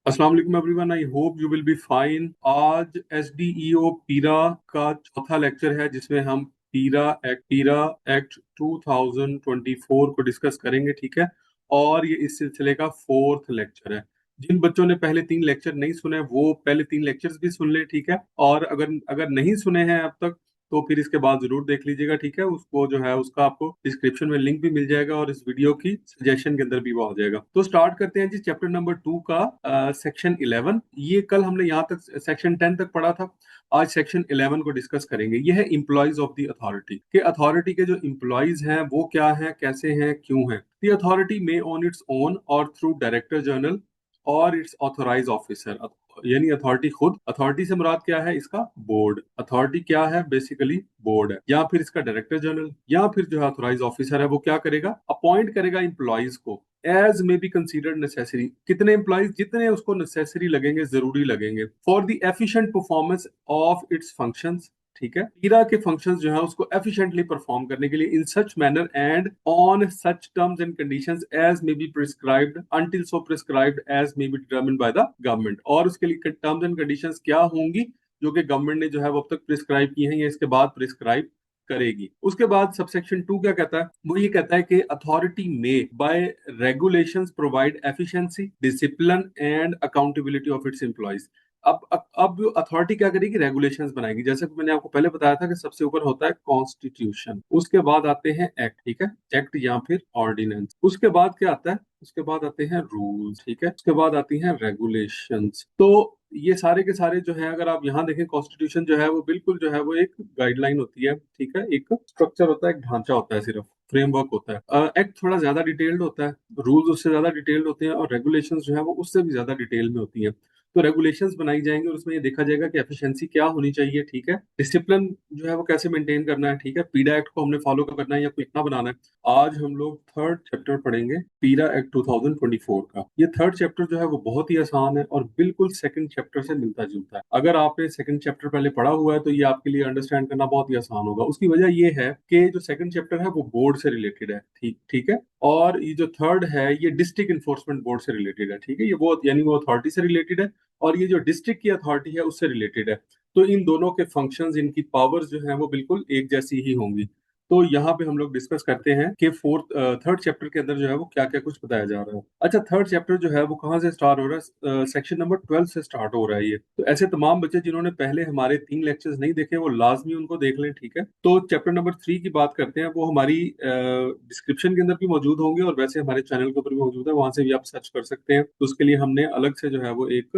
अस्सलाम वालेकुम everyone, I hope you will be fine. आज एसडीईओ पीरा का चौथा लेक्चर है जिसमें हम पीरा एक्ट 2024 को डिस्कस करेंगे, ठीक है। और ये इस सिलसिले का फोर्थ लेक्चर है। जिन बच्चों ने पहले तीन लेक्चर नहीं सुने वो पहले तीन लेक्चर्स भी सुन ले, ठीक है। और अगर अगर नहीं सुने हैं अब तक तो फिर इसके बाद जरूर देख लीजिएगा, ठीक है। उसको जो है उसका आपको डिस्क्रिप्शन में लिंक भी मिल जाएगा और इस वीडियो की सजेशन के अंदर भी वो आ जाएगा। तो स्टार्ट करते हैं जी चैप्टर नंबर 2 का सेक्शन 11। ये कल हमने यहाँ तक सेक्शन 10 तक पढ़ा था। आज सेक्शन 11 को डिस्कस करेंगे। ये है इम्प्लॉयज ऑफ द अथॉरिटी के अथॉरिटी के जो इम्प्लॉयज हैं वो क्या हैं, कैसे हैं, क्यों हैं। The authority may on its own और थ्रू डायरेक्टर जनरल और इट्स ऑथोराइज ऑफिसर, यानी अथॉरिटी खुद। अथॉरिटी से मुराद क्या है, इसका बोर्ड। अथॉरिटी क्या है, बेसिकली बोर्ड है। या फिर इसका डायरेक्टर जनरल या फिर जो है ऑथोराइज ऑफिसर है वो क्या करेगा, अपॉइंट करेगा इम्प्लॉयज को as may be considered necessary. कितने एम्प्लॉयज, जितने उसको नेसेसरी लगेंगे, जरूरी लगेंगे, for the efficient performance of its functions, ठीक है। ईरा के फंक्शंस जो है उसको एफिशिएंटली परफॉर्म करने के लिए in such manner and on such terms and conditions as may be prescribed until so prescribed as may be determined by the government. और उसके लिए टर्म्स एंड कंडीशंस क्या होंगी जो कि गवर्नमेंट ने जो है वो अब तक प्रिस्क्राइब की हैं या इसके बाद प्रिस्क्राइब करेगी। उसके बाद सबसेक्शन 2 क्या कहता है, वो ये कहता है कि अथॉरिटी में by regulations provide efficiency, discipline and accountability of its employees. अब अथॉरिटी क्या करेगी, रेगुलेशंस बनाएगी। जैसे कि मैंने आपको पहले बताया था कि सबसे ऊपर होता है कॉन्स्टिट्यूशन, उसके बाद आते हैं एक्ट, ठीक है, एक्ट या फिर ऑर्डिनेंस। उसके बाद क्या आता है, उसके बाद आते हैं रूल्स, ठीक है। उसके बाद आती हैं रेगुलेशंस। तो ये सारे के सारे जो है, अगर आप यहाँ देखें, कॉन्स्टिट्यूशन जो है वो बिल्कुल जो है वो एक गाइडलाइन होती है, ठीक है, एक स्ट्रक्चर होता है, एक ढांचा होता है, सिर्फ फ्रेमवर्क होता है। एक्ट थोड़ा ज्यादा डिटेल्ड होता है, रूल्स उससे ज्यादा डिटेल्ड होते हैं और रेगुलेशंस जो है वो उससे भी ज्यादा डिटेल में होती है। तो रेगुलेशंस बनाई जाएंगे और उसमें ये देखा जाएगा कि एफिशिएंसी क्या होनी चाहिए, ठीक है। डिसिप्लिन जो है वो कैसे मेंटेन करना है, ठीक है। पीडा एक्ट को हमने फॉलो करना है या कितना बनाना है। आज हम लोग थर्ड चैप्टर पढ़ेंगे पीरा एक्ट 2024 का। ये थर्ड चैप्टर जो है वो बहुत ही आसान है और बिल्कुल सेकंड चैप्टर से मिलता जुलता है। अगर आपने सेकंड चैप्टर पहले पढ़ा हुआ है तो ये आपके लिए अंडरस्टैंड करना बहुत ही आसान होगा। उसकी वजह ये है कि जो सेकंड चैप्टर है वो बोर्ड से रिलेटेड है, ठीक ठीक है। और ये जो थर्ड है ये डिस्ट्रिक्ट इन्फोर्समेंट बोर्ड से रिलेटेड है, ठीक है। ये वो यानी वो अथॉरिटी से रिलेटेड है और ये जो डिस्ट्रिक्ट की अथॉरिटी है उससे रिलेटेड है। तो इन दोनों के फंक्शंस, इनकी पावर्स जो है वो बिल्कुल एक जैसी ही होंगी। तो यहाँ पे हम लोग डिस्कस करते हैं कि थर्ड चैप्टर के अंदर जो है वो क्या क्या कुछ बताया जा रहा है। अच्छा, थर्ड चैप्टर जो है वो कहाँ से स्टार्ट हो रहा है, सेक्शन नंबर 12 से स्टार्ट हो रहा है ये। तो ऐसे तमाम बच्चे जिन्होंने पहले हमारे तीन लेक्चर्स नहीं देखे वो लाजमी उनको देख लें, ठीक है। तो चैप्टर नंबर 3 की बात करते हैं, वो हमारी डिस्क्रिप्शन के अंदर भी मौजूद होंगे और वैसे हमारे चैनल के ऊपर भी मौजूद है, वहां से भी आप सर्च कर सकते हैं। तो उसके लिए हमने अलग से जो है वो एक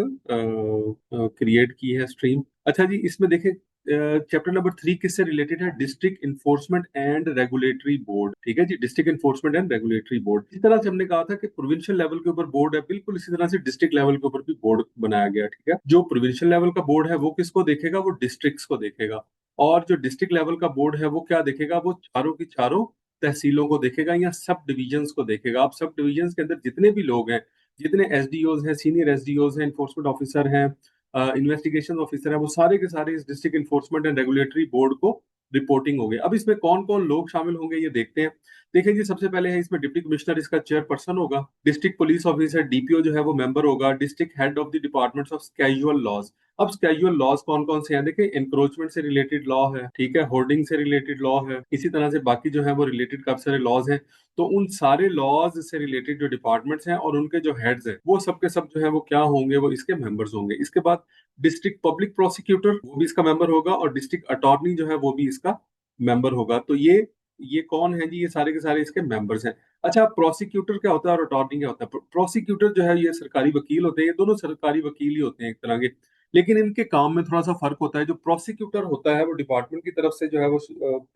क्रिएट की है स्ट्रीम। अच्छा जी, इसमें देखें चैप्टर नंबर 3 किससे रिलेटेड है, district enforcement and regulatory board, ठीक है जी। District enforcement and regulatory board, इस तरह से हमने कहा था कि प्रोविंशियल लेवल के ऊपर बोर्ड है, बिल्कुल इसी तरह से डिस्ट्रिक्ट लेवल के ऊपर भी बोर्ड बनाया गया, ठीक है। जो प्रोविंशियल लेवल का बोर्ड है वो किसको देखेगा, वो डिस्ट्रिक्ट्स को देखेगा। और जो डिस्ट्रिक्ट लेवल का बोर्ड है वो क्या देखेगा, वो चारों की चारों तहसीलों को देखेगा या सब डिविजन्स को देखेगा। अब सब डिविजन्स के अंदर जितने भी लोग हैं, जितने एसडीओज हैं, सीनियर एसडीओज हैं, इन्फोर्समेंट ऑफिसर हैं, इन्वेस्टिगेशन ऑफिसर है, वो सारे के सारे इस district enforcement and regulatory board को रिपोर्टिंग हो गए। अब इसमें कौन कौन लोग शामिल होंगे ये देखते हैं। देखिए जी, सबसे पहले है इसमें डिप्टी कमिश्नर, इसका चेयरपर्सन होगा। डिस्ट्रिक्ट पुलिस ऑफिसर डीपीओ जो है वो मेंबर होगा। District head of the departments of casual laws. अब कैजुअल लॉज कौन कौन से हैं, देखिए, एनक्रोचमेंट से रिलेटेड लॉ है, ठीक है, होर्डिंग से रिलेटेड लॉ है, इसी तरह से बाकी जो है वो रिलेटेड काफी सारे लॉज हैं। तो उन सारे लॉज से रिलेटेड जो डिपार्टमेंट्स हैं और उनके जो हेड्स हैं वो सब के सब जो है वो क्या होंगे, वो इसके मेंबर्स होंगे। इसके बाद डिस्ट्रिक्ट पब्लिक प्रोसिक्यूटर वो भी इसका मेंबर होगा और डिस्ट्रिक्ट अटॉर्नी जो है वो भी इसका मेंबर होगा। तो ये कौन है जी, ये सारे के सारे इसके मेंबर्स हैं। अच्छा, प्रोसिक्यूटर क्या होता है और अटॉर्नी क्या होता है। प्रोसिक्यूटर जो है ये सरकारी वकील होते हैं, ये दोनों सरकारी वकील ही होते हैं एक तरह के, लेकिन इनके काम में थोड़ा सा फर्क होता है। जो प्रोसिक्यूटर होता है वो डिपार्टमेंट की तरफ से जो है वो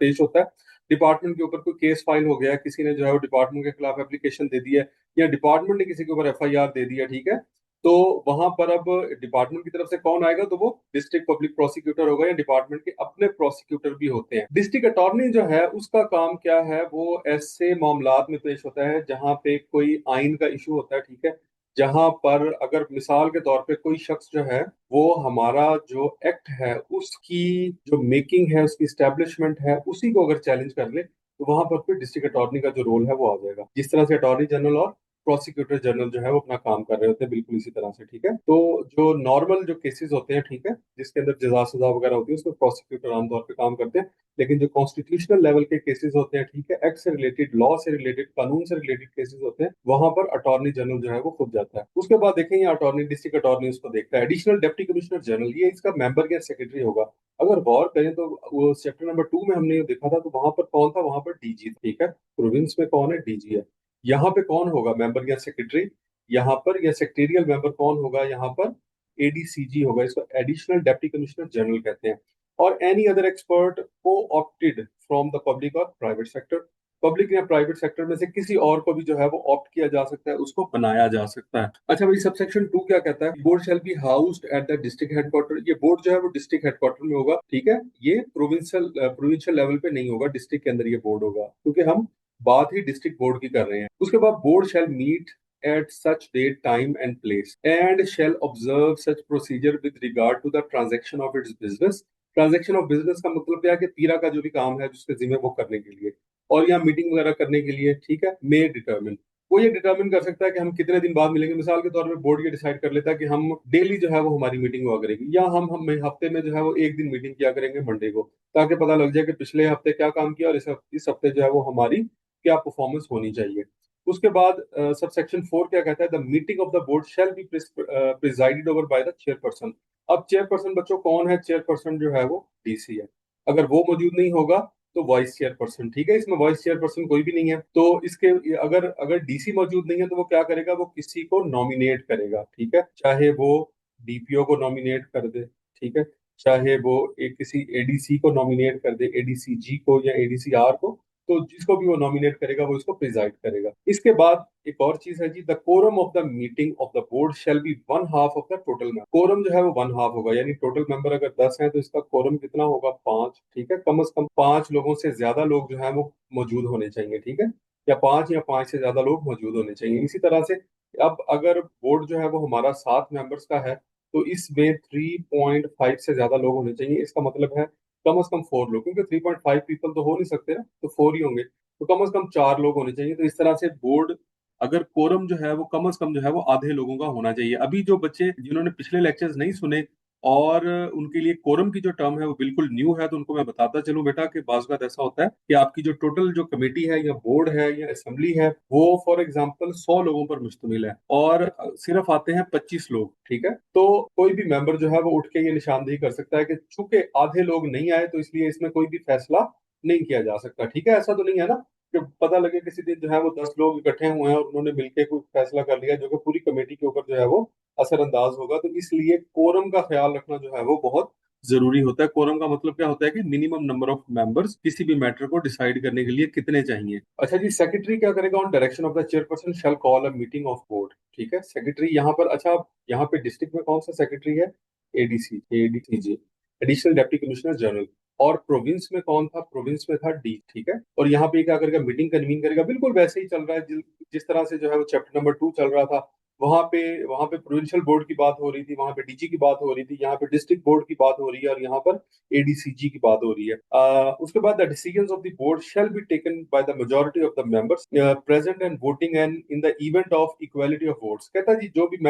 पेश होता है। डिपार्टमेंट के ऊपर कोई केस फाइल हो गया, किसी ने जो है वो डिपार्टमेंट के खिलाफ एप्लीकेशन दे दी है या डिपार्टमेंट ने किसी के ऊपर एफआईआर दे दिया, ठीक है। तो वहां पर अब डिपार्टमेंट की तरफ से कौन आएगा, तो वो डिस्ट्रिक्ट पब्लिक प्रोसिक्यूटर होगा या डिपार्टमेंट के अपने प्रोसिक्यूटर भी होते हैं। डिस्ट्रिक्ट अटॉर्नी जो है उसका काम क्या है, वो ऐसे मामलात में पेश होता है जहां पे कोई आइन का इशू होता है, ठीक है। जहां पर अगर मिसाल के तौर पे कोई शख्स जो है वो हमारा जो एक्ट है उसकी जो मेकिंग है, उसकी स्टैब्लिशमेंट है, उसी को अगर चैलेंज कर ले तो वहां पर फिर डिस्ट्रिक्ट अटॉर्नी का जो रोल है वो आ जाएगा। जिस तरह से अटॉर्नी जनरल और प्रोसिक्यूटर जनरल जो है वो अपना काम कर रहे होते हैं, बिल्कुल इसी तरह से। ठीक है, तो जो नॉर्मल जो केसेस होते हैं, ठीक है, जिसके अंदर जजा सजा वगैरह होती है, उसमें प्रोसिक्यूटर आमतौर पे काम करते हैं। लेकिन जो कॉन्स्टिट्यूशनल लेवल के केसेस होते हैं, ठीक है, एक्ट से रिलेटेड, लॉ से रिलेटेड, कानून से रिलेटेड केसेस होते हैं, वहां पर अटॉर्नी जनरल जो है वो खुद जाता है। उसके बाद देखेंगे अटॉर्नी, डिस्ट्रिक्ट अटॉर्नी उसको देखता है। एडिशनल डिप्टी कमिश्नर जनरल, ये इसका मेंबर या सेक्रेटरी होगा। अगर गौर करें तो वो चैप्टर नंबर 2 में हमने ये देखा था, तो वहां पर कौन था? वहां पर डीजी। ठीक है, प्रोविंस में कौन है? डीजी है। यहाँ पे कौन होगा मेंबर या सेक्रेटरी? यहाँ पर या सेक्रेटरियल मेंबर कौन होगा? यहाँ पर एडीसीजी होगा। इसको एडिशनल डिप्टी कमिश्नर जनरल कहते हैं। और एनी अदर एक्सपर्ट को ऑप्टेड फ्रॉम द पब्लिक और प्राइवेट सेक्टर, पब्लिक या प्राइवेट सेक्टर में से किसी और को भी जो है वो ऑप्ट किया जा सकता है, उसको बनाया जा सकता है। अच्छा भाई, सबसेक्शन 2 क्या कहता है? Board shall B housed at the district headquarter. ये बोर्ड जो है वो डिस्ट्रिक्ट हेडक्वार्टर में होगा। ठीक है, ये प्रोविंशियल लेवल पे नहीं होगा, डिस्ट्रिक्ट के अंदर ये बोर्ड होगा, क्योंकि हम बात ही डिस्ट्रिक्ट बोर्ड की कर रहे हैं। उसके बाद board shall meet at such date, time, and place, and shall observe such procedure with regard to the transaction of its business। Transaction of business का मतलब क्या है? कि पीरा का जो भी काम है जिसके जिम्मे वो करने के लिए, और यहाँ मीटिंग वगैरह करने के लिए, ठीक है, मे डिटर्मिन, वो ये डिटर्मिन कर सकता है कि हम कितने दिन बाद मिलेंगे। मिसाल के तौर पे बोर्ड ये डिसाइड कर लेता है कि हम डेली जो है वो हमारी मीटिंग हुआ करेगी, या हम हफ्ते में जो है वो एक दिन मीटिंग किया करेंगे मंडे को, ताकि पता लग जाए कि पिछले हफ्ते क्या काम किया और इस हफ्ते जो है वो हमारी क्या परफॉर्मेंस होनी चाहिए। उसके बाद सब सेक्शन 4 क्या कहता है? The meeting of the board shall B presided over by the chairperson. अब चेयरपर्सन बच्चों कौन है? चेयरपर्सन जो है वो डीसी है। अगर वो मौजूद नहीं होगा तो वाइस चेयरपर्सन। ठीक है, इसमें वाइस चेयरपर्सन कोई भी नहीं है, तो इसके अगर अगर डीसी मौजूद नहीं है तो वो क्या करेगा? वो किसी को नॉमिनेट करेगा। ठीक है, चाहे वो डीपीओ को नॉमिनेट कर दे, ठीक है, चाहे वो एक किसी एडीसी को नॉमिनेट कर दे, एडीसीजी को या एडीसीआर को, तो जिसको भी वो नॉमिनेट करेगा वो इसको प्रिजाइड करेगा। इसके बाद एक और चीज है जी, the quorum of the meeting of the board shall be one half of the total member. Quorum जो है वो वन हाफ होगा, यानी टोटल मेंबर अगर 10 हैं तो इसका कोरम कितना होगा? 5। ठीक है, कम से कम 5 लोगों से ज्यादा लोग जो है वो मौजूद होने चाहिए। ठीक है, या 5 से ज्यादा लोग मौजूद होने चाहिए। इसी तरह से अब अगर बोर्ड जो है वो हमारा 7 मेंबर्स का है, तो इसमें 3.5 से ज्यादा लोग होने चाहिए। इसका मतलब है कम से कम 4 लोग, क्योंकि 3.5 पीपल तो हो नहीं सकते ना, तो 4 ही होंगे, तो कम से कम 4 लोग होने चाहिए। तो इस तरह से बोर्ड, अगर कोरम जो है वो कम से कम जो है वो आधे लोगों का होना चाहिए। अभी जो बच्चे जिन्होंने पिछले लेक्चर्स नहीं सुने और उनके लिए कोरम की जो टर्म है वो बिल्कुल न्यू है, तो उनको मैं बताता चलूं बेटा कि बाज़ बात ऐसा होता है कि आपकी जो टोटल जो कमेटी है या बोर्ड है या असेंबली है, वो फॉर एग्जांपल 100 लोगों पर मुश्तमिल है, और सिर्फ आते हैं 25 लोग। ठीक है, तो कोई भी मेंबर जो है वो उठ के ये निशानदेही कर सकता है कि चूंकि आधे लोग नहीं आए तो इसलिए इसमें कोई भी फैसला नहीं किया जा सकता। ठीक है, ऐसा तो नहीं है ना कि पता लगे किसी दिन जो है वो 10 लोग इकट्ठे हुए हैं और उन्होंने मिलकर कोई फैसला कर लिया जो कि पूरी कमेटी के ऊपर जो है वो असरअंदाज होगा। तो इसलिए कोरम का ख्याल रखना जो है वो बहुत जरूरी होता है। कोरम का मतलब क्या होता है? कि मिनिमम नंबर ऑफ मेंबर्स किसी भी मैटर को डिसाइड करने के लिए कितने चाहिए। अच्छा जी, सेक्रेटरी क्या करेगा? On direction of the chairperson shall call a meeting of board. ठीक है, सेक्रेटरी यहाँ पर, अच्छा यहाँ पे डिस्ट्रिक्ट में कौन सा सेक्रेटरी है? ADC, ADC, additional deputy commissioner general. और प्रोविंस में कौन था? प्रोविंस में था डी। ठीक है, और यहाँ पे क्या करेगा? मीटिंग कन्वीन करेगा। बिल्कुल वैसे ही चल रहा है जिस तरह से जो है वो चैप्टर नंबर 2 चल रहा था। वहां पे प्रोविंशियल बोर्ड की बात हो रही थी, वहां पे डीजी की बात हो रही थी, यहाँ पे डिस्ट्रिक्ट बोर्ड की बात हो रही है, और यहाँ पर एडीसीजी की बात हो रही है। उसके बाद the decisions of the board shall be taken by the majority of the members present and voting and in the event of equality of votes. कहता है जी जो भी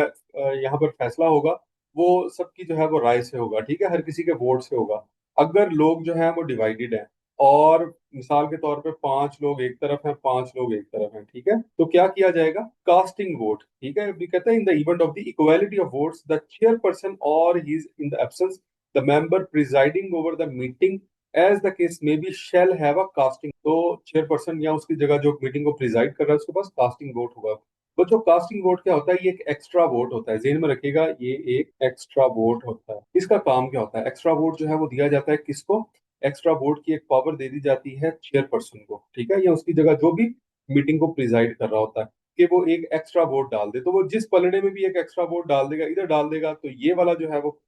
यहाँ पर फैसला होगा वो सबकी जो है वो राय से होगा। ठीक है, हर किसी के वोट से होगा। अगर लोग जो है वो डिवाइडेड हैं, और मिसाल के तौर पे 5 लोग एक तरफ हैं, 5 लोग एक तरफ हैं, ठीक है, तो क्या किया जाएगा? Casting vote. ठीक है, भी कहते हैं in the event of the equality of votes the chairperson और his in the absence the member presiding over the meeting as the case may be shall have a casting. तो chairperson या उसकी जगह जो मीटिंग को preside कर रहा है उसके पास कास्टिंग वोट होगा। तो जो कास्टिंग वोट क्या होता है? ये एक एक्स्ट्रा वोट होता है, जेन में रखिएगा, ये एक एक्स्ट्रा वोट होता है। इसका काम क्या होता है? एक्स्ट्रा वोट जो है वो दिया जाता है किसको? एक्स्ट्रा वोट की एक पावर दे दी जाती है चेयरपर्सन को। ठीक है, या उसकी जगह जो भी मीटिंग को प्रिजाइड कर रहा होता है, कि वो एक एक्स्ट्रा वोट डाल दे। तो वो जिस पलड़े में भी एक एक्स्ट्रा वोट डाल देगा, इधर डाल देगा तो ये वाला जो है वो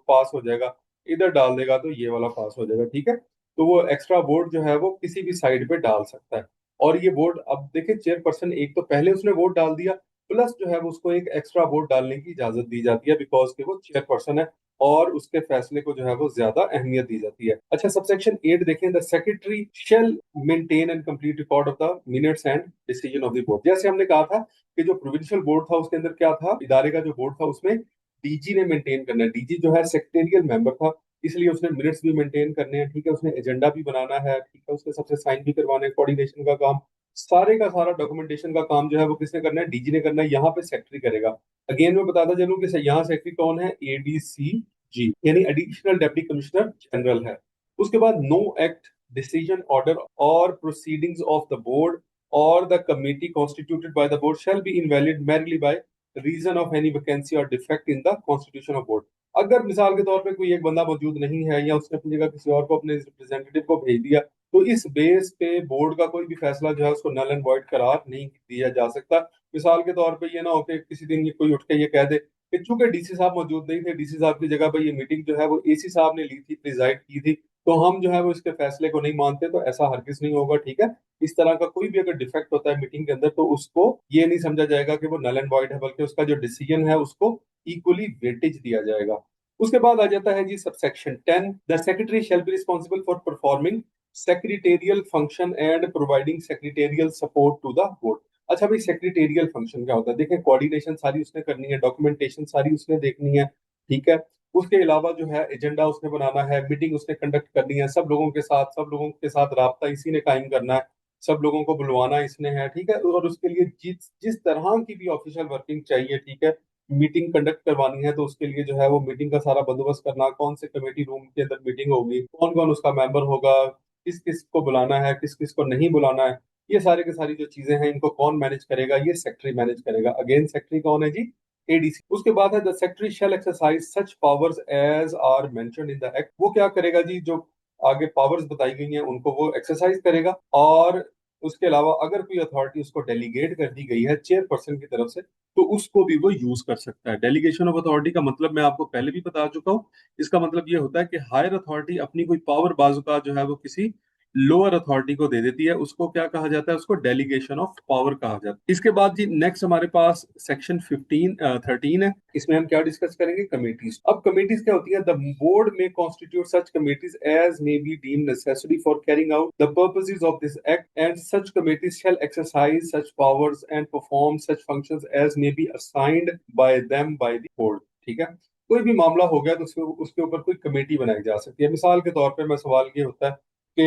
पास हो जाएगा, इधर डाल देगा तो ये वाला पास हो जाएगा। ठीक है, तो वो एक्स्ट्रा वोट जो है वो किसी भी साइड पे डाल सकता है। और ये वोट, अब देखिए चेयरपर्सन एक तो पहले उसने वोट डाल दिया, प्लस जो है वो उसको एक एक्स्ट्रा वोट डालने की इजाजत दी जाती है, बिकॉज कि वो चेयरपर्सन है। और उसके फैसले को जो है वो ज्यादा अहमियत दी जाती है। अच्छा, सबसेक्शन 8 देखें, the secretary shall maintain and complete record of the minutes and decision of the board. जैसे हमने कहा था कि जो प्रोविंशियल बोर्ड था उसके अंदर क्या था, इदारे का जो बोर्ड था उसमें डीजी ने मेंटेन करना है। डीजी जो है सेक्रेटेरियल मेंबर था, इसलिए उसने मिनट्स भी मेंटेन करने हैं, ठीक है, उसने एजेंडा भी बनाना है, ठीक है, उसने सबसे साइन भी करवाने, कोऑर्डिनेशन का काम, सारे का सारा डॉक्यूमेंटेशन का काम जो है वो किसने करना है, डीजी ने करना है। यहाँ पे सेक्रेटरी करेगा। अगेन मैं बताता चलूं कि यहाँ सेक्रेटरी कौन है, एडीसी जी, यानी एडिशनल डिप्टी कमिश्नर जनरल है। उसके बाद नो एक्ट, डिसीजन, ऑर्डर और प्रोसीडिंग्स ऑफ द बोर्ड और the committee constituted by the board shall be invalid merely by reason of any vacancy और defect in the constitution of board. अगर मिसाल के तौर पे कोई एक बंदा मौजूद नहीं है या उसने अपनी जगह किसी और को, अपने रिप्रेजेंटेटिव को भेज दिया, तो इस बेस पे बोर्ड का कोई भी फैसला जो है उसको नल एंड वॉइड करार नहीं दिया जा सकता। मिसाल के तौर पे ये ना हो कि किसी दिन ये कोई उठ के ये कह दे कि चूंकि डीसी साहब मौजूद नहीं थे, डीसी साहब की जगह पर ये मीटिंग जो है वो एसी साहब ने ली थी, प्रिजाइड की थी, तो हम जो है वो इसके फैसले को नहीं मानते, तो ऐसा हरगिज नहीं होगा, ठीक है। इस तरह का कोई भी अगर डिफेक्ट होता है मीटिंग के अंदर तो उसको ये नहीं समझा जाएगा कि वो नल एंड वॉइड है, बल्कि उसका जो डिसीजन है उसको इक्वली वेटेज दिया जाएगा। उसके बाद आ जाता है जी subsection 10, the secretary shall be responsible for performing secretarial function and providing secretarial support to the board. अच्छा भाई, सेक्रेटेरियल फंक्शन क्या होता है? देखिए, कोऑर्डिनेशन सारी उसने करनी है, डॉक्यूमेंटेशन सारी उसने देखनी है, ठीक है। उसके अलावा जो है एजेंडा उसने बनाना है, मीटिंग उसने कंडक्ट करनी है, सब लोगों के साथ राब्ता इसी ने कायम करना है, सब लोगों को बुलवाना इसने है, ठीक है। और उसके लिए जिस जिस तरह की भी ऑफिशियल वर्किंग चाहिए, ठीक है, मीटिंग कंडक्ट करवानी है तो उसके लिए जो है वो मीटिंग का सारा बंदोबस्त करना, कौन से कमेटी रूम के अंदर मीटिंग होगी, कौन कौन उसका मेंबर होगा, किस किस को बुलाना है, किस किस को नहीं बुलाना है, ये सारे की सारी जो चीजें हैं इनको कौन मैनेज करेगा, ये सेक्रेटरी मैनेज करेगा। अगेन सेक्रेटरी कौन है जी, एडीसी। उसके बाद है the secretary shall exercise such powers as are mentioned in the act. वो क्या करेगा जी, जो आगे पावर्स बताई गई हैं उनको वो एक्सरसाइज करेगा। और उसके अलावा अगर कोई अथॉरिटी उसको डेलीगेट कर दी गई है चेयरपर्सन की तरफ से, तो उसको भी वो यूज कर सकता है। डेलीगेशन ऑफ अथॉरिटी का मतलब मैं आपको पहले भी बता चुका हूँ। इसका मतलब ये होता है कि हायर अथॉरिटी अपनी कोई पावर बाजू का जो है वो किसी लोअर अथॉरिटी को दे देती है, उसको क्या कहा जाता है, उसको डेलीगेशन ऑफ पावर कहा जाता है। इसके बाद जी नेक्स्ट हमारे पास सेक्शन 13 है। इसमें हम क्या डिस्कस करेंगे, कमेटीज। अब कमेटीज क्या होती है, द बोर्ड में constitute such committees as may be deem necessary for carrying out the purposes of this act and such committees shall exercise such powers and perform such functions as may be assigned by them by the board, ठीक है। कोई भी मामला हो गया तो उसके ऊपर कोई कमेटी बनाई जा सकती है। मिसाल के तौर पे मैं सवाल ये होता है कि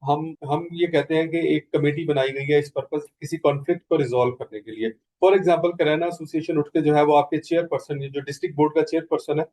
हम ये कहते हैं कि एक कमेटी बनाई गई है इस पर्पस किसी कॉन्फ्लिक्ट को रिजॉल्व करने के लिए। फॉर एग्जांपल, करेना एसोसिएशन उठ के जो है वो आपके चेयरपर्सन, जो डिस्ट्रिक्ट बोर्ड का चेयरपर्सन है,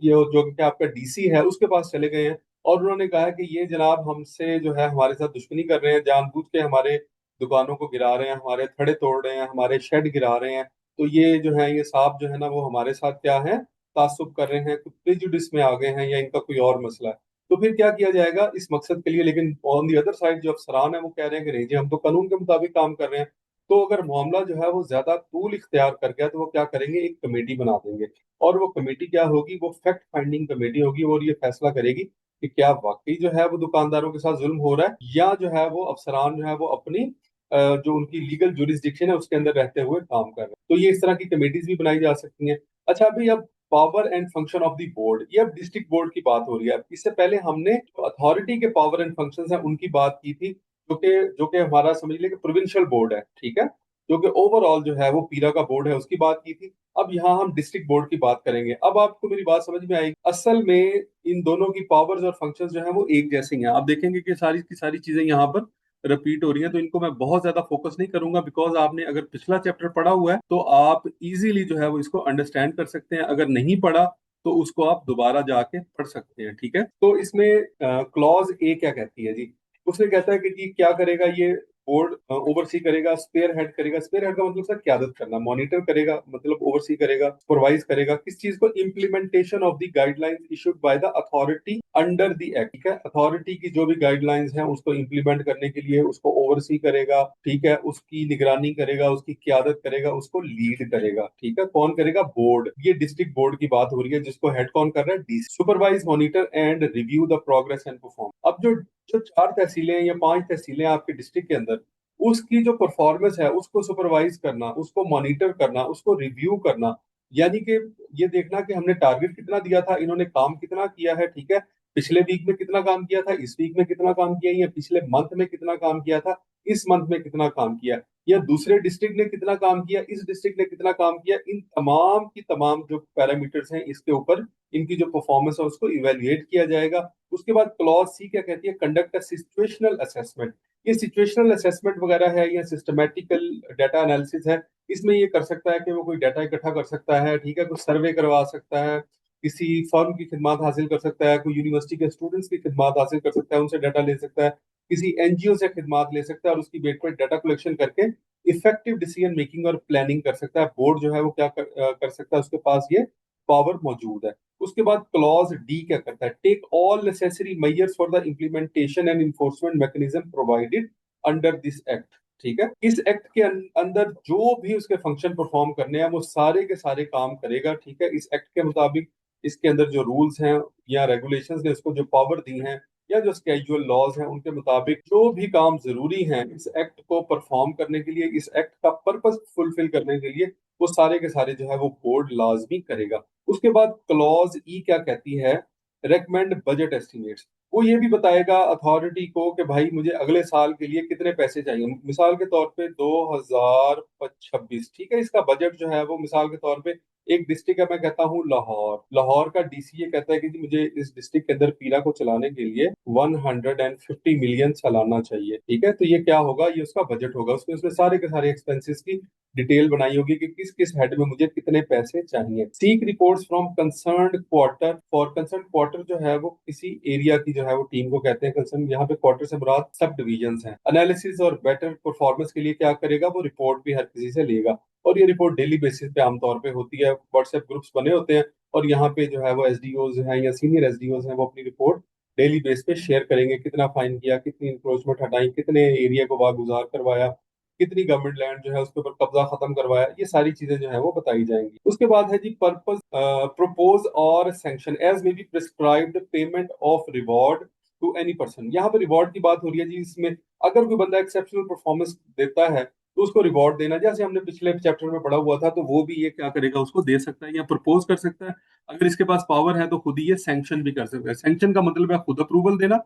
ये जो कि आपका डीसी है, उसके पास चले गए हैं और उन्होंने कहा है कि ये जनाब हमसे जो है हमारे साथ दुश्मनी कर रहे हैं, जानबूझ के हमारे दुकानों को गिरा रहे हैं, हमारे थड़े तोड़ रहे हैं, हमारे शेड गिरा रहे हैं, तो ये जो है ये साहब जो है ना वो हमारे साथ क्या है, तासुब कर रहे हैं, कुछ प्रेजुडिस में आ गए हैं या इनका कोई और मसला है। तो फिर क्या किया जाएगा इस मकसद के लिए? लेकिन ऑन दी अदर साइड जो अफसरान है वो कह रहे हैं कि नहीं जी, हम तो कानून के मुताबिक काम कर रहे हैं। तो अगर मामला जो है वो ज्यादा तूल इख्तियार कर गया तो वो क्या करेंगे, एक कमेटी बना देंगे। और वो कमेटी क्या होगी, वो फैक्ट फाइंडिंग कमेटी होगी और ये फैसला करेगी कि क्या वाकई जो है वो दुकानदारों के साथ जुल्म हो रहा है या जो है वो अफसरान जो है वो अपनी जो उनकी लीगल जुरिस्डिक्शन है उसके अंदर रहते हुए काम कर रहे हैं। तो ये इस तरह की कमेटीज भी बनाई जा सकती हैं। अच्छा, अभी अब power and function of the board, ये अब डिस्ट्रिक्ट बोर्ड की बात हो रही है। इससे पहले हमने जो अथॉरिटी के पावर एंड फंक्शंस हैं उनकी बात की थी, जो कि हमारा समझ लीजिए कि प्रोविंशियल बोर्ड है, ठीक है, जो कि ओवरऑल जो है वो पीरा का बोर्ड है, उसकी बात की थी। अब यहाँ हम डिस्ट्रिक्ट बोर्ड की बात करेंगे। अब आपको मेरी बात समझ में आएगी, असल में इन दोनों की पावर्स और फंक्शंस जो है वो एक जैसी हैं। आप देखेंगे कि सारी की सारी चीजें यहाँ पर रिपीट हो रही है, तो इनको मैं बहुत ज्यादा फोकस नहीं करूंगा, बिकॉज आपने अगर पिछला चैप्टर पढ़ा हुआ है तो आप इजीली जो है वो इसको अंडरस्टैंड कर सकते हैं। अगर नहीं पढ़ा तो उसको आप दोबारा जाके पढ़ सकते हैं, ठीक है। तो इसमें क्लॉज ए क्या कहती है जी, उसने कहता है कि जी क्या करेगा ये बोर्ड, ओवरसी करेगा, स्पेयर हेड करेगा। स्पेयर हेड का मतलब सर क्यादत करना, मॉनिटर करेगा, मतलब ओवरसी करेगा, सुपरवाइज करेगा किस चीज को, implementation of the guidelines issued by the authority under the act, ठीक है। अथॉरिटी की जो भी गाइडलाइंस हैं उसको इम्प्लीमेंट करने के लिए उसको ओवरसी करेगा, ठीक है, उसकी निगरानी करेगा, उसकी क्यादत करेगा, उसको लीड करेगा, ठीक है। कौन करेगा, बोर्ड। ये डिस्ट्रिक्ट बोर्ड की बात हो रही है जिसको हेड कौन कर रहा है, D. Supervise, monitor and review the progress and perform. अब जो जो 4 तहसीलें या 5 तहसीलें आपके डिस्ट्रिक्ट के अंदर, उसकी जो परफॉर्मेंस है उसको सुपरवाइज करना, उसको मॉनिटर करना, उसको रिव्यू करना, यानी कि ये देखना कि हमने टारगेट कितना दिया था, इन्होंने काम कितना किया है, ठीक है, पिछले वीक में कितना काम किया था, इस वीक में कितना काम किया, या पिछले मंथ में कितना काम किया था, इस मंथ में कितना काम किया, या दूसरे डिस्ट्रिक्ट ने कितना काम किया, इस डिस्ट्रिक्ट ने कितना काम किया। इन तमाम की तमाम जो पैरामीटर्स हैं इसके ऊपर इनकी जो परफॉर्मेंस है उसको इवेल्युएट किया जाएगा। उसके बाद क्लॉज सी क्या कहती है, कंडक्ट अ सिचुएशनल असेसमेंट। ये सिचुएशनल असेसमेंट वगैरह है या सिस्टमेटिकल डाटा एनालिसिस है, इसमें ये कर सकता है कि वो कोई डाटा इकट्ठा कर सकता है, ठीक है, कुछ सर्वे करवा सकता है, किसी फर्म की खिदमत हासिल कर सकता है, कोई यूनिवर्सिटी के स्टूडेंट्स की खिदमत हासिल कर सकता है, उनसे डाटा ले सकता है, किसी एनजीओ से खिदमत ले सकता है और उसकी बेट पर डाटा कलेक्शन करके इफेक्टिव डिसीजन मेकिंग और प्लानिंग कर सकता है। बोर्ड जो है वो क्या कर सकता है, उसके पास ये पावर मौजूद है। उसके बाद क्लॉज डी क्या करता है, take all necessary measures for the implementation and enforcement mechanism provided under this act. ठीक है, इस एक्ट के अंदर जो भी उसके फंक्शन परफॉर्म करने हैं वो सारे के सारे काम करेगा। ठीक है, इस एक्ट के मुताबिक इसके अंदर जो रूल्स हैं या रेगुलेशंस ने इसको जो पावर दी हैं या जो स्केजुअल लॉज हैं उनके मुताबिक जो भी काम जरूरी हैं इस एक्ट को परफॉर्म करने के लिए, इस एक्ट का पर्पस फुलफिल करने के लिए, वो सारे के सारे जो है वो बोर्ड लाजमी करेगा। उसके बाद क्लॉज ई क्या कहती है, रेकमेंड बजट एस्टिमेट्स। वो ये भी बताएगा अथॉरिटी को कि भाई मुझे अगले साल के लिए कितने पैसे चाहिए। मिसाल के तौर पे 2026, ठीक है, इसका बजट जो है वो मिसाल के तौर पे एक डिस्ट्रिक्ट है, मैं कहता हूँ लाहौर, लाहौर का डीसीए कहता है कि जी मुझे इस डिस्ट्रिक्ट के अंदर पीरा को चलाने के लिए 150 मिलियन सालाना चाहिए। ठीक है, तो ये क्या होगा, ये उसका बजट होगा, उसमें उसमें सारे के सारे एक्सपेंसेस की डिटेल बनाई होगी कि किस किस हेड में मुझे कितने पैसे चाहिए। Seek reports from concerned quarter, for concern quarter जो है वो किसी एरिया की जो है वो टीम को कहते हैं कंसर्न। यहाँ पे क्वार्टर से मुराद सब डिविजन्स हैं। एनालिसिस और बेटर परफॉर्मेंस के लिए क्या करेगा, वो रिपोर्ट भी हर किसी से लेगा और ये रिपोर्ट डेली बेसिस पे आमतौर पे होती है। व्हाट्सएप ग्रुप्स बने होते हैं और यहाँ पे जो है वो एसडीओज हैं या सीनियर एसडीओज हैं, वो अपनी रिपोर्ट डेली बेस पे शेयर करेंगे, कितना फाइन किया, कितनी इंक्रोचमेंट हटाई, कितने एरिया को वागुजार करवाया, कितनी गवर्नमेंट लैंड जो है उसके ऊपर कब्जा खत्म करवाया, ये सारी चीजें जो है वो बताई जाएंगी। उसके बाद है जी पर्पस, प्रपोज और sanction as may be prescribed payment of reward to any person. यहाँ पे रिवॉर्ड की बात हो रही है जी, इसमें अगर कोई बंदा एक्सेप्शनल परफॉर्मेंस देता है तो उसको रिवॉर्ड देना, जैसे हमने पिछले चैप्टर में पढ़ा हुआ था, तो वो भी ये क्या करेगा, उसको दे सकता है या प्रपोज कर सकता है। अगर इसके पास पावर है तो खुद ही ये सैंक्शन भी कर सकता है। सैंक्शन का मतलब है खुद अप्रूवल देना,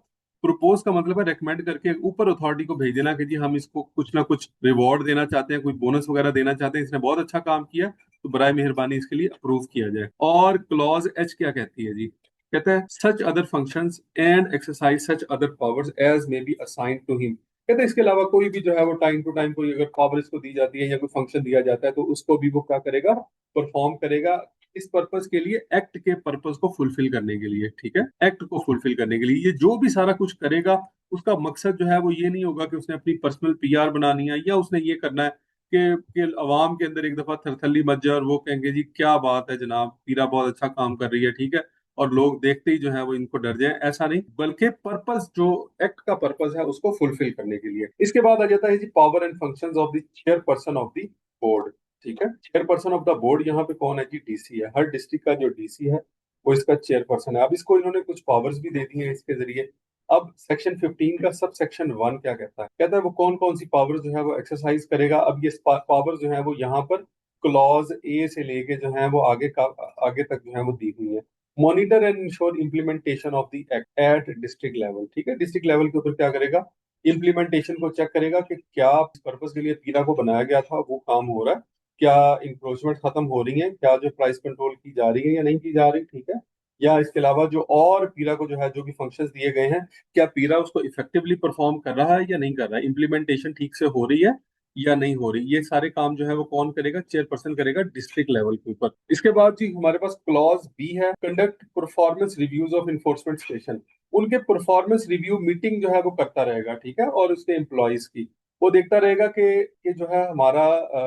प्रपोज का मतलब है रेकमेंड करके ऊपर अथॉरिटी को भेज देना कि जी हम इसको कुछ ना कुछ रिवॉर्ड देना चाहते हैं, कोई बोनस वगैरह देना चाहते हैं, इसने बहुत अच्छा काम किया तो बराए मेहरबानी इसके लिए अप्रूव किया जाए। और क्लॉज एच क्या कहती है जी, कहता है such other functions and exercise such other powers as may be assigned to him. कहते हैं इसके अलावा कोई भी जो है वो टाइम टू टाइम कोई अगर पावर इसको दी जाती है या कोई फंक्शन दिया जाता है तो उसको भी वो क्या करेगा, परफॉर्म करेगा। इस पर्पस के लिए, एक्ट के पर्पस को फुलफिल करने के लिए, ठीक है, एक्ट को फुलफिल करने के लिए ये जो भी सारा कुछ करेगा उसका मकसद जो है वो ये नहीं होगा कि उसने अपनी पर्सनल पीआर बनानी है या उसने ये करना है कि अवाम के अंदर एक दफा थरथल्ली मच जाए और वो कहेंगे जी क्या बात है जनाब, पीरा बहुत अच्छा काम कर रही है, ठीक है, और लोग देखते ही जो है वो इनको डर जाए। ऐसा नहीं, बल्कि पर्पस जो एक्ट का पर्पस है उसको फुलफिल करने के लिए। इसके बाद आ जाता है जी power and functions of the chairperson of the board. ठीक है, चेयरपर्सन ऑफ द बोर्ड यहाँ पे कौन है जी, डीसी है। हर डिस्ट्रिक्ट का जो डीसी है वो इसका चेयरपर्सन है। अब इसको इन्होंने कुछ पावर्स भी दे दी हैं इसके जरिए। अब सेक्शन 15 का सब सेक्शन 1 क्या कहता है, कहता है वो कौन कौन सी पावर जो है वो एक्सरसाइज करेगा। अब ये पावर जो है वो यहाँ पर क्लॉज ए से लेके जो है वो आगे तक जो है वो दी हुई है। Monitor and ensure implementation of the act at district level. ठीक है, डिस्ट्रिक्ट लेवल के ऊपर क्या करेगा, इम्प्लीमेंटेशन को चेक करेगा कि क्या पर्पस के लिए पीरा को बनाया गया था वो काम हो रहा है, क्या इंक्रोचमेंट खत्म हो रही है, क्या जो प्राइस कंट्रोल की जा रही है या नहीं की जा रही, ठीक है, या इसके अलावा जो और पीरा को जो है जो भी फंक्शंस दिए गए हैं क्या पीरा उसको इफेक्टिवली परफॉर्म कर रहा है या नहीं कर रहा है, इम्प्लीमेंटेशन ठीक से हो रही है या नहीं हो रही। ये सारे काम जो है वो कौन करेगा, चेयरपर्सन करेगा डिस्ट्रिक्ट लेवल के ऊपर। इसके बाद जी हमारे पास क्लॉज बी है, conduct performance reviews of enforcement station. उनके परफॉर्मेंस रिव्यू मीटिंग जो है वो करता रहेगा, ठीक है, और उसके एम्प्लॉयज की वो देखता रहेगा कि जो है हमारा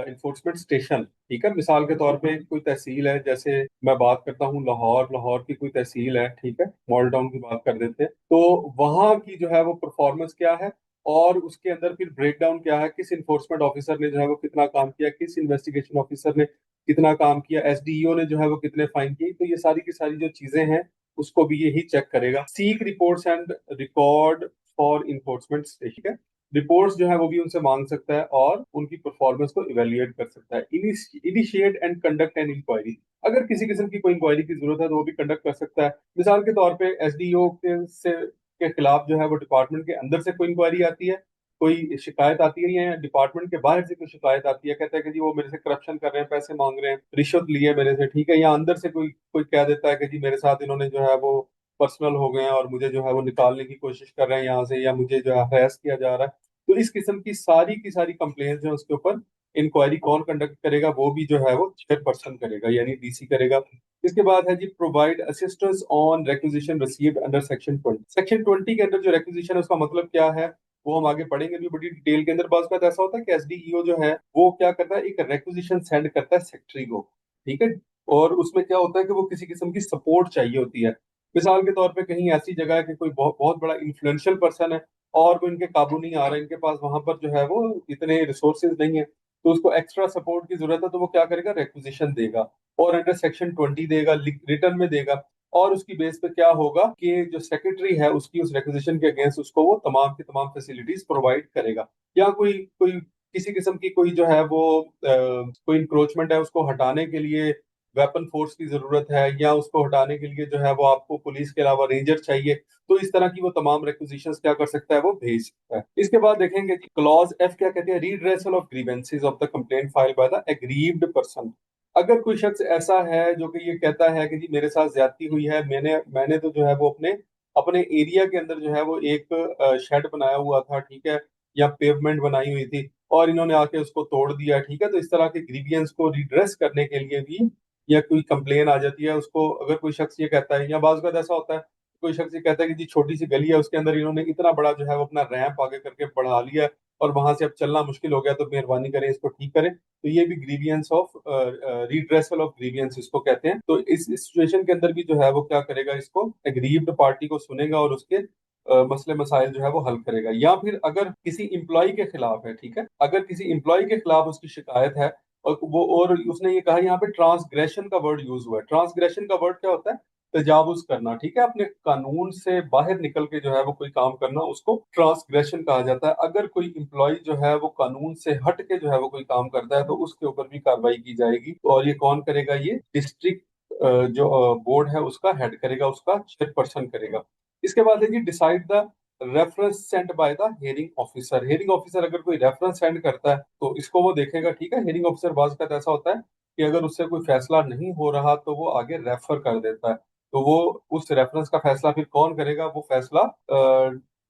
इन्फोर्समेंट स्टेशन, ठीक है, मिसाल के तौर पे कोई तहसील है, जैसे मैं बात करता हूँ लाहौर, लाहौर की कोई तहसील है, ठीक है, मॉडल टाउन की बात कर देते हैं, तो वहां की जो है वो परफॉर्मेंस क्या है और उसके अंदर फिर ब्रेक डाउन क्या है, किस इन्फोर्समेंट ऑफिसर ने जो है वो कितना काम किया, किस इन्वेस्टिगेशन ऑफिसर ने कितना काम किया, एसडीईओ ने जो है वो कितने फाइन किए, तो ये सारी की सारी जो चीजें हैं उसको भी यही चेक करेगा। Seek reports and record for enforcement, ठीक है, रिपोर्ट्स जो है वो भी उनसे मांग सकता है और उनकी परफॉर्मेंस को इवेल्युएट कर सकता है। Initiate and conduct an inquiry, अगर किसी किस्म की कोई इंक्वायरी की जरूरत है तो वो भी कंडक्ट कर सकता है। मिसाल के तौर पे एसडीओ के खिलाफ जो है वो डिपार्टमेंट के अंदर से कोई इंक्वायरी आती है, कोई शिकायत आती है, या डिपार्टमेंट के बाहर से कोई शिकायत आती है, कहता है कि जी वो मेरे से करप्शन कर रहे हैं, पैसे मांग रहे हैं, रिश्वत ली है मेरे से, ठीक है, या अंदर से कोई कोई कह देता है कि जी मेरे साथ इन्होंने जो है वो पर्सनल हो गए हैं और मुझे जो है वो निकालने की कोशिश कर रहे हैं यहाँ से, या मुझे जो है हरास किया जा रहा है। तो इस किस्म की सारी कंप्लेंट्स हैं उसके ऊपर इंक्वायरी कौन कंडक्ट करेगा, वो भी जो है वो चेयरपर्सन करेगा यानी डीसी करेगा। इसके बाद है जी provide assistance on requisition received under section 20। Section 20 के अंदर जो रिक्वेजिशन है उसका मतलब क्या है वो हम आगे पढ़ेंगे भी बड़ी डिटेल के अंदर। बात का ऐसा होता है कि एसडीईओ जो है वो क्या करता है, एक रिक्वेजिशन सेंड करता है सेक्रेटरी को, ठीक है, और उसमें क्या होता है कि वो किसी किस्म की सपोर्ट चाहिए होती है। मिसाल के तौर पे कहीं ऐसी जगह है कि कोई बहुत बड़ा इन्फ्लुएंशियल पर्सन है और वो इनके काबू नहीं आ रहा, इनके पास वहां पर जो है वो इतने रिसोर्सेज नहीं है, तो उसको एक्स्ट्रा सपोर्ट की जरूरत है, तो वो क्या करेगा, रेक्विजिशन देगा और अंडर सेक्शन 20 देगा, रिटर्न में देगा। और उसकी बेस पे क्या होगा कि जो सेक्रेटरी है उसकी उस रेक्विजिशन के अगेंस्ट उसको वो तमाम की तमाम फैसिलिटीज प्रोवाइड करेगा। या कोई कोई किसी किस्म की कोई जो है वो कोई इंक्रोचमेंट है उसको हटाने के लिए वेपन फोर्स की जरूरत है, या उसको हटाने के लिए जो है वो आपको पुलिस के अलावा रेंजर चाहिए, तो इस तरह की वो तमाम रिक्विजिशंस क्या कर सकता है, वो भेज सकता है। इसके बाद देखेंगे कि क्लॉज एफ क्या कहते हैं, redressal of grievances of the complaint file by the aggrieved person. अगर कोई शख्स ऐसा है जो कि ये कहता है कि जी मेरे साथ ज्यादती हुई है, मैंने मैंने तो जो है वो अपने अपने एरिया के अंदर जो है वो एक शेड बनाया हुआ था, ठीक है, या पेवमेंट बनाई हुई थी और इन्होंने आके उसको तोड़ दिया, ठीक है, तो इस तरह के ग्रीवियंस को रिड्रेस करने के लिए भी या कोई कंप्लेन आ जाती है उसको, अगर कोई शख्स ये कहता है, या बाज़ का ऐसा होता है कोई शख्स ये कहता है कि जी छोटी सी गली है उसके अंदर इन्होंने इतना बड़ा जो है वो अपना रैंप आगे करके बढ़ा लिया है और वहां से अब चलना मुश्किल हो गया, तो मेहरबानी करें इसको ठीक करें। तो ये भी grievance of redressal of grievance इसको कहते हैं। तो इस सिचुएशन के अंदर भी जो है वो क्या करेगा, इसको एग्रीव्ड पार्टी को सुनेगा और उसके मसले मसाइल जो है वो हल करेगा। या फिर अगर किसी इम्प्लॉय के खिलाफ है, ठीक है, अगर किसी इम्प्लॉय के खिलाफ उसकी शिकायत है और उसने ये कहा, यहाँ पे ट्रांसग्रेशन का वर्ड यूज हुआ है। ट्रांसग्रेशन का वर्ड क्या होता है, तजावुज करना, ठीक है, अपने कानून से बाहर निकल के जो है वो कोई काम करना, उसको ट्रांसग्रेशन कहा जाता है। अगर कोई इम्प्लॉय जो है वो कानून से हट के जो है वो कोई काम करता है तो उसके ऊपर भी कार्रवाई की जाएगी। और ये कौन करेगा, ये डिस्ट्रिक्ट जो बोर्ड है उसका हेड करेगा, उसका चेयरपर्सन करेगा। इसके बाद है जी decide the reference send by the hearing officer. Hearing officer अगर कोई रेफरेंस सेंड करता है तो इसको वो देखेगा, ठीक है। हेयरिंग ऑफिसर बाज का ऐसा होता है कि अगर उससे कोई फैसला नहीं हो रहा तो वो आगे रेफर कर देता है, तो वो उस रेफरेंस का फैसला फिर कौन करेगा, वो फैसला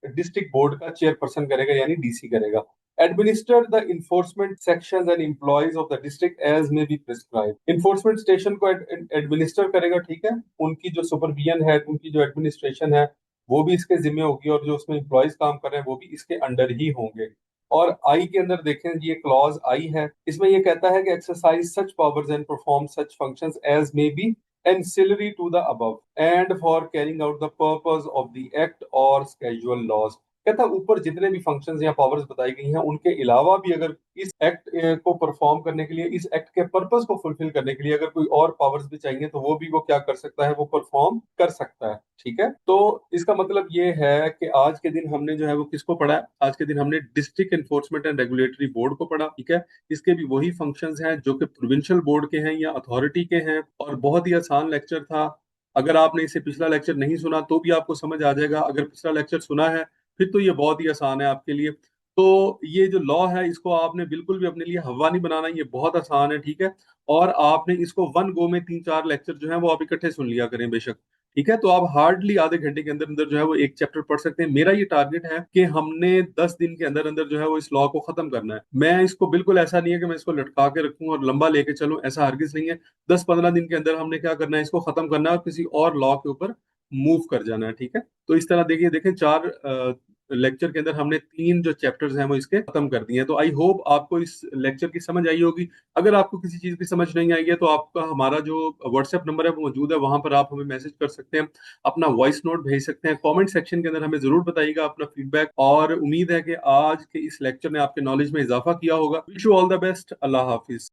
डिस्ट्रिक्ट बोर्ड का चेयरपर्सन करेगा यानी डीसी करेगा। Administer the enforcement sections and employees of the district as may be prescribe. Enforcement station को एडमिनिस्टर करेगा, ठीक है, उनकी जो सुपरविजन है, उनकी जो एडमिनिस्ट्रेशन है वो भी इसके जिम्मे होगी और जो उसमें एम्प्लॉयज काम कर रहे हैं वो भी इसके अंडर ही होंगे। और आई के अंदर देखें, ये क्लॉज आई है, इसमें ये कहता है कि exercise such powers and perform such functions as may be ancillary to the above and for carrying out the purpose of the act or schedule laws। कहता है ऊपर जितने भी फंक्शंस या पावर्स बताई गई हैं उनके अलावा भी अगर इस एक्ट को परफॉर्म करने के लिए, इस एक्ट के पर्पस को फुलफिल करने के लिए अगर कोई और पावर्स भी चाहिए तो वो भी वो क्या कर सकता है, वो परफॉर्म कर सकता है, ठीक है। तो इसका मतलब ये है कि आज के दिन हमने जो है वो किसको पढ़ा है, आज के दिन हमने district enforcement and regulatory board को पढ़ा, ठीक है। इसके भी वही फंक्शंस हैं जो कि प्रोविंशियल बोर्ड के हैं या अथॉरिटी के हैं, और बहुत ही आसान लेक्चर था। अगर आपने इसे पिछला लेक्चर नहीं सुना तो भी आपको समझ आ जाएगा, अगर पिछला लेक्चर सुना है फिर तो ये बहुत ही आसान है आपके लिए। तो ये जो लॉ है इसको आपने बिल्कुल भी अपने लिए हवा नहीं बनाना, ये बहुत आसान है, ठीक है। और आपने इसको वन गो में 3-4 लेक्चर जो है वो आप इकट्ठे सुन लिया करें बेशक, ठीक है। तो आप हार्डली आधे घंटे के अंदर अंदर जो है वो एक चैप्टर पढ़ सकते हैं। मेरा ये टारगेट है कि हमने 10 दिन के अंदर अंदर जो है वो इस लॉ को खत्म करना है। मैं इसको बिल्कुल ऐसा नहीं है कि मैं इसको लटका के रखूं और लंबा लेके चलूं, ऐसा हरगिज नहीं है। 10-15 दिन के अंदर हमने क्या करना है, इसको खत्म करना है और किसी और लॉ के ऊपर मूव कर जाना है, ठीक है। तो इस तरह देखिए देखें 4 लेक्चर के अंदर हमने 3 जो चैप्टर्स हैं वो इसके खत्म कर दिए हैं। तो आई होप आपको इस लेक्चर की समझ आई होगी। अगर आपको किसी चीज की समझ नहीं आई है तो आपका हमारा जो व्हाट्सएप नंबर है वो मौजूद है, वहां पर आप हमें मैसेज कर सकते हैं, अपना वॉइस नोट भेज सकते हैं। कमेंट सेक्शन के अंदर हमें जरूर बताइएगा अपना फीडबैक, और उम्मीद है कि आज के इस लेक्चर ने आपके नॉलेज में इजाफा किया होगा। Wish you all the best. Allah Hafiz.